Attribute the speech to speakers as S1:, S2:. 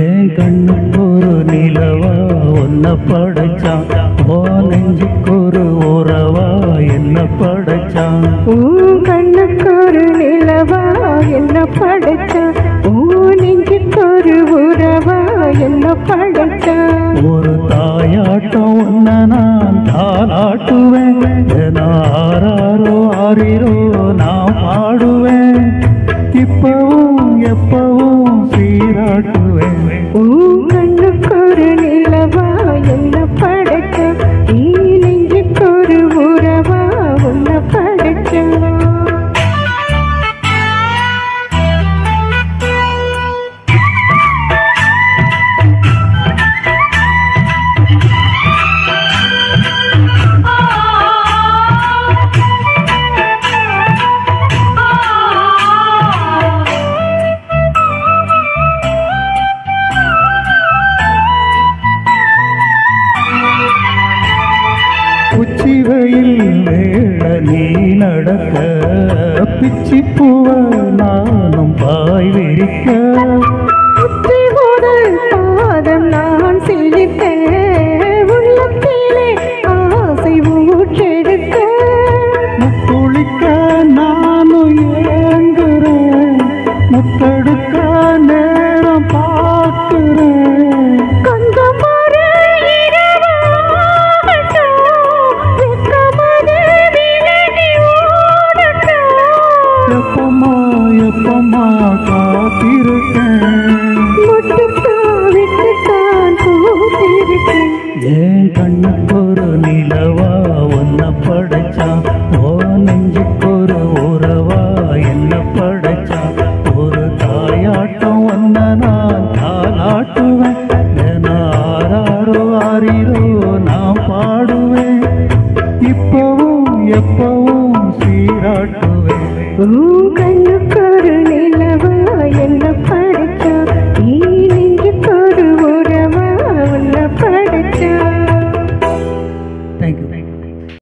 S1: என் கண்ணுக்கு ஒரு நிலவா ஒன்ன படைச்சான், ஓ நெஞ்சுக்கு ஒரு உறவா என்ன படைச்சான்.
S2: கண்ணுக்கு ஒரு நிலவா என்ன படைச்சான், ஓ நெஞ்சுக்கு ஒரு உறவா என்ன படைச்சான்.
S1: ஒரு தாயாட்டம் ஒன்ன நான் தாளாட்டுவேன், ஆராரோ ஆரிரோ நான் பாடுவேன், இப்பவும் எப்பவும் சீராட்டுவேன்.
S2: கண்ணுக்கு ஒரு நிலவா என்ன படைச்சான், நீ நெஞ்சுக்கு ஒரு உறவா உன்ன படைச்சான்.
S1: உச்சி வெயில் வேள நீ நடக்க, பிச்சி பூவ நானும் பாய் விரிக்க,
S2: உச்சி முதல் பாதம் நான் சிலிக்க, உள்ளத்திலே ஆசை ஊற்றெடுக்க,
S1: முக்குளிக்க நானும் ஏங்குறேன், முத்தெடுக்க நேரம் பார்க்கிறேன்.
S2: கொஞ்சம் ஒரு இரவாகட்டும், வெட்கமது விலகி ஓடட்டும்.
S1: எப்பமா எப்பமா காத்திருக்கேன்,
S2: முட்டுத்தான் விட்டுத்தான் பூத்திருக்கேன்.
S1: என் கண்ணுக்கு ஒரு நிலவா ஒன்ன படைச்சான், ஓ நெஞ்சுக்கு ஒரு உறவா என்ன படைச்சான். ஒரு தாயாட்டம் ஒன்ன நான் தாளாட்டுவேன், ஆராரோ ஆரிரோ நான் பாடுவேன், இப்பவும் எப்பவும் சீராட்டுவேன்.